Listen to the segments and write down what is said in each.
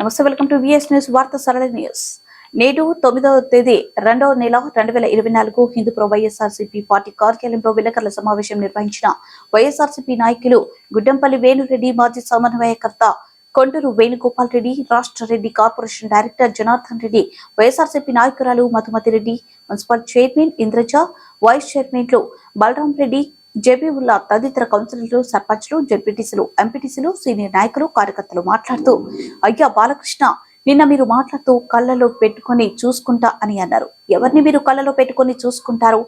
నమస్తే, welcome to VS news వార్త సరళ న్యూస్. నేడు 9వ తేదీ 2వ నెల 2024 హిందూపురం వైఎస్ఆర్సీపీ పార్టీ కార్యాలయంలో విలేకరుల సమావేశం నిర్వహించిన వైఎస్ఆర్సీపీ నాయకులు గుడ్డంపల్లి వేణురెడ్డి, మాజీ సమన్వయకర్త కొండూరు వేణుగోపాల్ రెడ్డి, రాష్ట్ర రెడ్డి కార్పొరేషన్ డైరెక్టర్ జనార్దన్ రెడ్డి, వైఎస్ఆర్సీపీ నాయకురాలు Madhumathi Reddy, municipal chairman Indraja, vice చైర్మన్లు బలరాం రెడ్డి, జబీవుల్లా తదితర కౌన్సిలర్లు, సర్పంచ్లు, జెడ్పీటీసీలు, ఎంపీటీసీలు, సీనియర్ నాయకులు, కార్యకర్తలు మాట్లాడుతూ, అయ్యా బాలకృష్ణ, నిన్న మీరు మాట్లాడుతూ కళ్ళలో పెట్టుకుని చూసుకుంటా అని అన్నారు. ఎవరిని మీరు కళ్ళలో పెట్టుకుని చూసుకుంటారు?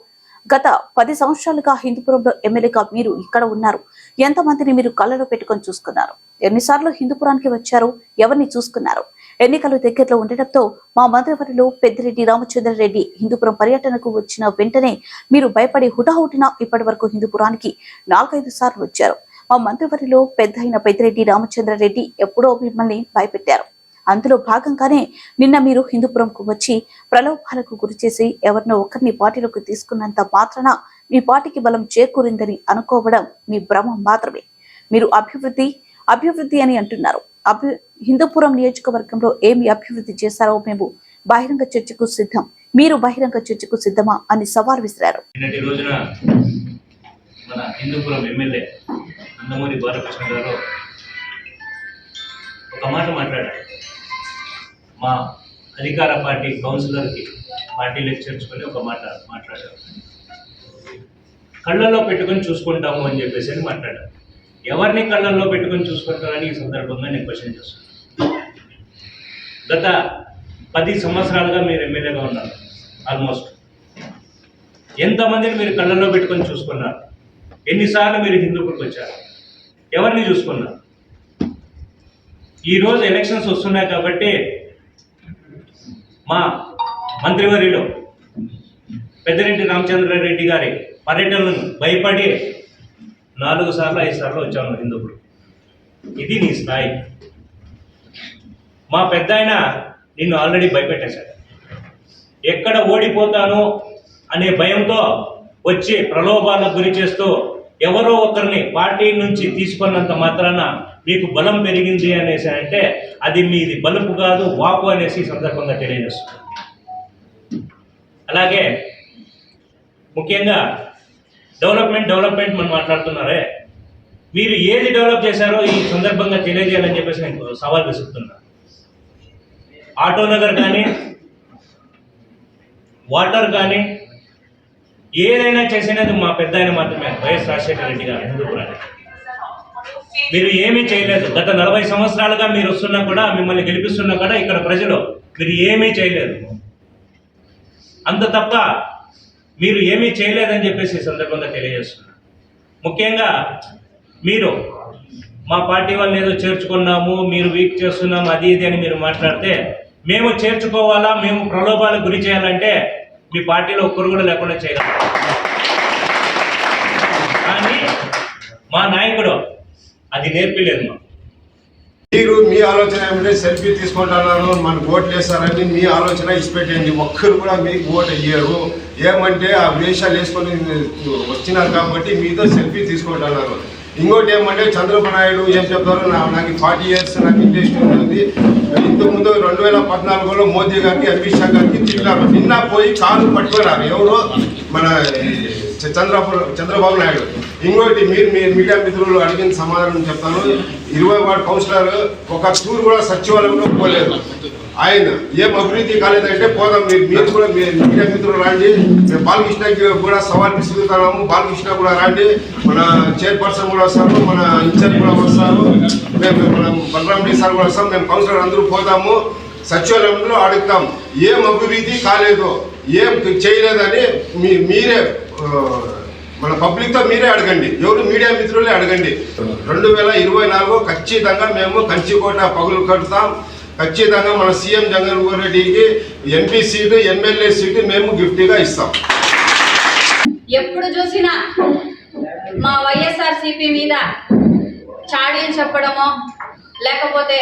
గత 10 సంవత్సరాలుగా హిందూపురంలో ఎమ్మెల్యేగా మీరు ఇక్కడ ఉన్నారు. ఎంతమందిని మీరు కళ్ళలో పెట్టుకొని చూసుకున్నారు? ఎన్నిసార్లు హిందూపురానికి వచ్చారు? ఎవరిని చూసుకున్నారు? ఎన్నికలు దగ్గరలో ఉండటంతో మా మంత్రివర్యులు పెద్దిరెడ్డి రామచంద్రారెడ్డి హిందూపురం పర్యటనకు వచ్చిన వెంటనే మీరు భయపడి హుటాహుటిన ఇప్పటి వరకు హిందూపురానికి 4-5 సార్లు వచ్చారు. మా మంత్రివర్యులు పెద్దయిన పెద్దిరెడ్డి రామచంద్రారెడ్డి ఎప్పుడో మిమ్మల్ని భయపెట్టారు. అందులో భాగంగానే నిన్న మీరు హిందూపురంకు వచ్చి ప్రలోభాలకు గురిచేసి ఎవరినో ఒకరిని పార్టీలోకి తీసుకున్నంత మాత్రాన మీ పార్టీకి బలం చేకూరిందని అనుకోవడం మీ భ్రమ మాత్రమే. మీరు అభివృద్ధి అని అంటున్నారు. హిందూపురం నియోజకవర్గంలో ఏమి అభివృద్ధి చేశారో మేము బహిరంగ చర్చకు సిద్ధం. మీరు బహిరంగ చర్చకు సిద్ధమా అని సవాల్ విసిరారు. మన హిందూపురం ఎమ్మెల్యే నందమూరి బాలకృష్ణ గారు ఒక మాట మాట్లాడారు. మా అధికార పార్టీ కౌన్సిలర్కి పార్టీలోకి చేర్చుకొని ఒక మాట మాట్లాడారు. కళ్ళల్లో పెట్టుకొని చూసుకుంటాము అని చెప్పేసి అని మాట్లాడారు. ఎవరిని కళ్ళల్లో పెట్టుకొని చూసుకుంటారని ఈ సందర్భంగా నేను క్వశ్చన్ చేస్తున్నాను. గత 10 సంవత్సరాలుగా మీరు ఎమ్మెల్యేగా ఉన్నారు. ఆల్మోస్ట్ ఎంతమందిని మీరు కళ్ళల్లో పెట్టుకొని చూసుకున్నారు? ఎన్నిసార్లు మీరు హిందూపురికి వచ్చారు? ఎవరిని చూసుకున్నారు? ఈరోజు ఎలక్షన్స్ వస్తున్నాయి కాబట్టి మా మంత్రివర్యులు పెద్దిరెడ్డి రామచంద్రారెడ్డి గారి పర్యటనను భయపడి 4 సార్లు 5 సార్లు వచ్చాము హిందూపురం. ఇది నీ స్థాయి. మా పెద్ద ఆయన నిన్ను ఆల్రెడీ భయపెట్టేశాడు. ఎక్కడ ఓడిపోతాను అనే భయంతో వచ్చి ప్రలోభాలకు గురి చేస్తూ ఎవరో ఒకరిని పార్టీ నుంచి తీసుకున్నంత మాత్రాన మీకు బలం పెరిగింది అనేసి అంటే అది మీది బలుపు కాదు, వాపు అనేసి సందర్భంగా తెలియజేస్తుంది. అలాగే ముఖ్యంగా డెవలప్మెంట్ మనం మాట్లాడుతున్నారే, మీరు ఏది డెవలప్ చేశారో ఈ సందర్భంగా తెలియజేయాలని చెప్పేసి నేను సవాల్ విసురుతున్నా. ఆటోనగర్ కానీ, వాటర్ కానీ, ఏదైనా చేసినది మా పెద్ద ఆయన మాత్రమే, వైఎస్ రాజశేఖర రెడ్డి గారు హిందూపురానికి. మీరు ఏమీ చేయలేదు. గత 40 సంవత్సరాలుగా మీరు వస్తున్నా కూడా, మిమ్మల్ని గెలిపిస్తున్నా కూడా ఇక్కడ ప్రజలు మీరు ఏమీ చేయలేదు. అంత తప్ప మీరు ఏమీ చేయలేదని చెప్పేసి ఈ సందర్భంగా తెలియజేస్తున్నారు. ముఖ్యంగా మీరు మా పార్టీ వాళ్ళని ఏదో చేర్చుకున్నాము, మీరు వీక్ చేస్తున్నాము, అది ఇది అని మీరు మాట్లాడితే, మేము చేర్చుకోవాలా, మేము ప్రలోభాలకు గురి చేయాలంటే మీ పార్టీలో ఒక్కరు కూడా లేకుండా చేయగలరు. కానీ మా నాయకుడు అది నేర్పిలేదు. మీరు మీ ఆలోచన ఏమంటే సెల్ఫీ తీసుకుంటున్నారు, మనకు ఓట్లు వేస్తారని మీ ఆలోచన ఇచ్చిపెట్టండి. ఒక్కరు కూడా మీకు ఓటు అయ్యారు. ఏమంటే ఆ వేషాలు వేసుకొని వచ్చినారు కాబట్టి మీతో సెల్ఫీ తీసుకుంటున్నారు. ఇంకోటి ఏమంటే చంద్రబాబు నాయుడు ఏం చెప్తారు, నాకు 40 years నాకు ఇంట్రెస్ట్ ఉంది. ఇంతకుముందు 2014లో మోదీ గారికి, అమిత్ షా గారికి తిట్టారు. నిన్న పోయి కాలు పట్టుకున్నారు ఎవరు, మన చంద్రబాబు నాయుడు. ఇంకోటి మీరు మీడియా మిత్రులు అడిగిన సమాధానం చెప్తాను. 20 వార్డు కౌన్సిలర్ ఒక టూర్ కూడా సచివాలయంలో పోలేదు. ఆయన ఏం అభివృద్ధి కాలేదంటే పోదాం, మీరు కూడా మీడియా మిత్రులు రాండి, మేము బాలకృష్ణకి కూడా సవాల్ విసురుతున్నాము. బాలకృష్ణ కూడా రాండి, మన చైర్పర్సన్ కూడా వస్తారు, మన ఇన్ఛార్జ్ కూడా వస్తారు, మేము మన బలరాం రెడ్డి సార్ కూడా వస్తాం. మేము కౌన్సిలర్ అందరూ పోదాము, సచివాలయంలో అడుగుతాం ఏం అభివృద్ధి కాలేదు, ఏం చేయలేదని మీరే మన పబ్లిక్తో మీరే అడగండి. ఎవరు మీడియా మిత్రులే అడగండి. 2024 ఖచ్చితంగా మేము కంచికోట పగులు కట్టుతాం. ఖచ్చితంగా మన సీఎం జగన్మోహన్ రెడ్డికి ఎంపీ సీటు, ఎమ్మెల్యే సీటు మేము గిఫ్ట్గా ఇస్తాం. ఎప్పుడు చూసినా మా వైఎస్ఆర్సీపీ మీద చాడీలు చెప్పడమో లేకపోతే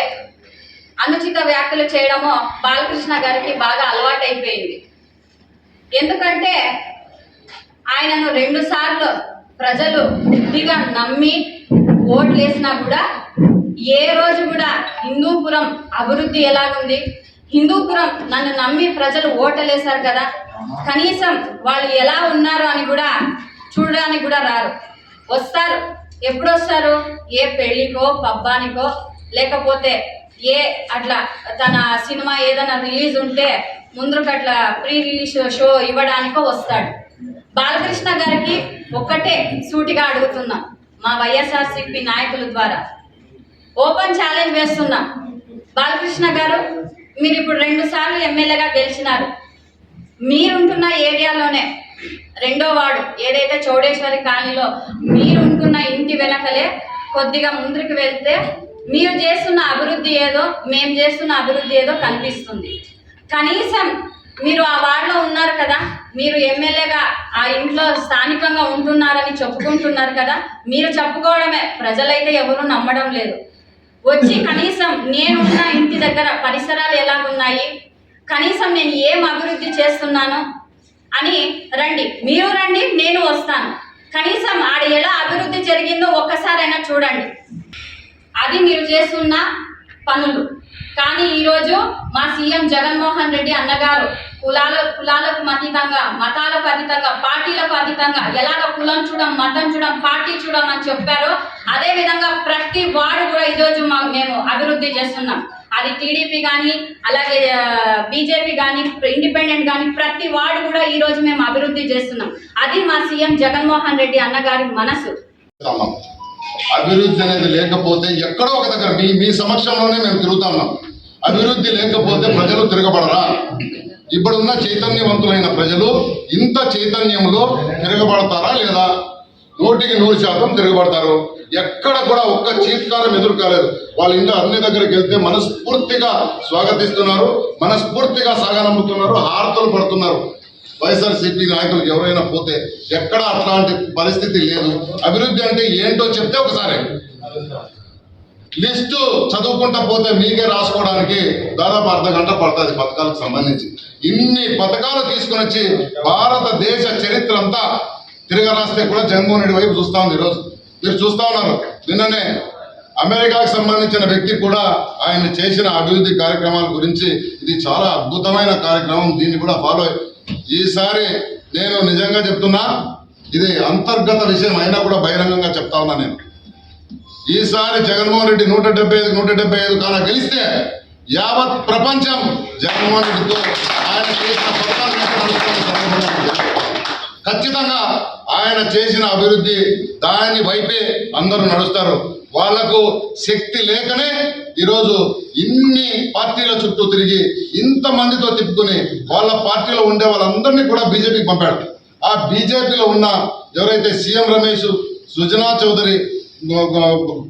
అనుచిత వ్యాఖ్యలు చేయడమో బాలకృష్ణ గారికి బాగా అలవాటైపోయింది. ఎందుకంటే ఆయనను 2 సార్లు ప్రజలు బుద్ధిగా నమ్మి ఓట్లు వేసినా కూడా ఏ రోజు కూడా హిందూపురం అభివృద్ధి ఎలాగుంది, హిందూపురం నన్ను నమ్మి ప్రజలు ఓటలేశారు కదా, కనీసం వాళ్ళు ఎలా ఉన్నారు అని కూడా చూడడానికి కూడా రారు. వస్తారు, ఎప్పుడు వస్తారు? ఏ పెళ్ళికో పబ్బానికో లేకపోతే ఏ అట్లా తన సినిమా ఏదైనా రిలీజ్ ఉంటే ముందుకు అట్లా ప్రీ రిలీజ్ షో ఇవ్వడానికో వస్తాడు. బాలకృష్ణ గారికి ఒక్కటే సూటిగా అడుగుతున్నాం మా వైఎస్ఆర్సీపీ నాయకుల ద్వారా, ఓపెన్ ఛాలెంజ్ వేస్తున్నాం. బాలకృష్ణ గారు, మీరు ఇప్పుడు 2 సార్లు ఎమ్మెల్యేగా గెలిచినారు. మీరుంటున్న ఏరియాలోనే 2వ వార్డు ఏదైతే చౌడేశ్వరి కాలనీలో మీరుంటున్న ఇంటి వెనకలే కొద్దిగా ముందుకు వెళ్తే మీరు చేస్తున్న అభివృద్ధి ఏదో, మేము చేస్తున్న అభివృద్ధి ఏదో కనిపిస్తుంది. కనీసం మీరు ఆ వార్డులో ఉన్నారు కదా, మీరు ఎమ్మెల్యేగా ఆ ఇంట్లో స్థానికంగా ఉంటున్నారని చెప్పుకుంటున్నారు కదా, మీరు చెప్పుకోవడమే, ప్రజలైతే ఎవరు నమ్మడం లేదు. వచ్చి కనీసం నేనున్న ఇంటి దగ్గర పరిసరాలు ఎలాగున్నాయి, కనీసం నేను ఏం అభివృద్ధి చేస్తున్నాను అని రండి, మీరు రండి, నేను వస్తాను. కనీసం ఆడ ఎలా అభివృద్ధి జరిగిందో ఒక్కసారైనా చూడండి. అది మీరు చేస్తున్న పనులు. కానీ ఈరోజు మా సీఎం జగన్మోహన్ రెడ్డి అన్నగారు కులాలకు అతీతంగా, మతాలకు అతీతంగా, పార్టీలకు అతీతంగా ఎలాగ కులం చూడం, మతం చూడం, పార్టీ చూడం అని చెప్పారో అదే విధంగా ప్రతి వార్డు కూడా ఈరోజు మేము అభివృద్ధి చేస్తున్నాం. అది టీడీపీ కానీ, అలాగే బీజేపీ కానీ, ఇండిపెండెంట్ కానీ, ప్రతి వార్డు కూడా ఈరోజు మేము అభివృద్ధి చేస్తున్నాం. అది మా సీఎం జగన్మోహన్ రెడ్డి అన్నగారి మనసు. అభివృద్ధి అనేది లేకపోతే ఎక్కడో ఒక దగ్గర మీ సమక్షంలోనే మేము తిరుగుతున్నాం. అభివృద్ధి లేకపోతే ప్రజలు తిరగబడరా? ఇప్పుడున్న చైతన్యవంతులైన ప్రజలు ఇంత చైతన్యంలో తిరగబడతారా లేదా? 100% తిరగబడతారు. ఎక్కడ కూడా ఒక్క చీత్కారం ఎదురు కాలేదు. వాళ్ళ ఇంట్లో అన్ని దగ్గరికి వెళ్తే మనస్ఫూర్తిగా స్వాగతిస్తున్నారు, మనస్ఫూర్తిగా సాగనంపుతున్నారు, హారతలు పడుతున్నారు. వైఎస్ఆర్సీపీ నాయకులకు ఎవరైనా పోతే ఎక్కడ అట్లాంటి పరిస్థితి లేదు. అభివృద్ధి అంటే ఏంటో చెప్తే ఒకసారి లిస్టు చదువుకుంటా పోతే మీకే రాసుకోవడానికి దాదాపు అర్ధ గంట పడుతుంది పథకాలకు సంబంధించి. ఇన్ని పథకాలు తీసుకుని వచ్చి భారతదేశ చరిత్ర అంతా తిరగరాస్తే కూడా జగన్మోహన్ రెడ్డి వైపు చూస్తా ఉంది. ఈరోజు మీరు చూస్తా ఉన్నారు, నిన్ననే అమెరికాకు సంబంధించిన వ్యక్తి కూడా ఆయన చేసిన అభివృద్ధి కార్యక్రమాల గురించి ఇది చాలా అద్భుతమైన కార్యక్రమం, దీన్ని కూడా ఫాలో. ఈసారి నేను నిజంగా చెప్తున్నా, ఇది అంతర్గత విషయం అయినా కూడా బహిరంగంగా చెప్తా ఉన్నా నేను. ఈసారి జగన్మోహన్ రెడ్డి 175 కాన గెలిస్తే యావత్ ప్రపంచం జగన్మోహన్ రెడ్డితో ఆయన చేసిన ఖచ్చితంగా ఆయన చేసిన అభివృద్ధి దాని వైపే అందరూ నడుస్తారు. వాళ్లకు శక్తి లేకనే ఈరోజు ఇన్ని పార్టీల చుట్టూ తిరిగి ఇంతమందితో తిప్పుకుని వాళ్ళ పార్టీలో ఉండే వాళ్ళందరినీ కూడా బీజేపీకి పంపాడు. ఆ బీజేపీలో ఉన్న ఎవరైతే సీఎం రమేష్, సుజనా చౌదరి,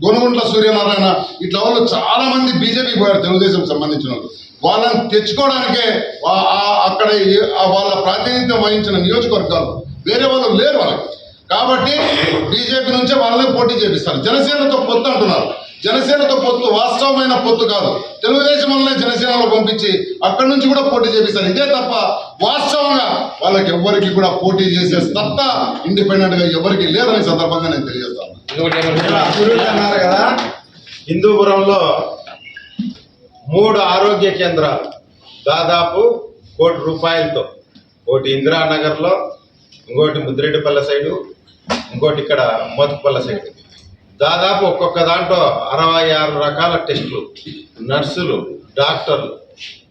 గొనుగుంట్ల సూర్యనారాయణ ఇట్లా వాళ్ళు చాలా మంది బీజేపీకి పోయారు, తెలుగుదేశం సంబంధించిన వాళ్ళు. వాళ్ళని తెచ్చుకోవడానికే అక్కడ వాళ్ళ ప్రాతినిధ్యం వహించిన నియోజకవర్గాలు వేరే వాళ్ళు లేరు వాళ్ళకి. కాబట్టి బీజేపీ నుంచే వాళ్ళని పోటీ చేపిస్తారు. జనసేనతో పొత్తు అంటున్నారు. జనసేనతో పొత్తు వాస్తవమైన పొత్తు కాదు. తెలుగుదేశం వల్లనే జనసేనలో పంపించి అక్కడి నుంచి కూడా పోటీ చేపిస్తారు. ఇదే తప్ప వాస్తవంగా వాళ్ళకి ఎవ్వరికి కూడా పోటీ చేసే సత్తా ఇండిపెండెంట్ గా ఎవరికి లేదని సందర్భంగా నేను తెలియజేస్తాను. అభివృద్ధి అన్నారు కదా, హిందూపురంలో 3 ఆరోగ్య కేంద్రాలు దాదాపు ₹1 కోటితో, ఒకటి ఇందిరానగర్లో, ఇంకోటి ముద్దిరెడ్డిపల్లె సైడు, ఇంకోటి ఇక్కడ మోతుపల్లె సైడు. దాదాపు ఒక్కొక్క దాంట్లో 66 రకాల టెస్టులు, నర్సులు, డాక్టర్లు.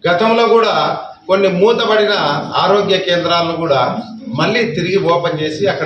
గతంలో కూడా కొన్ని మూతబడిన ఆరోగ్య కేంద్రాలను కూడా మళ్ళీ తిరిగి ఓపెన్ చేసి అక్కడ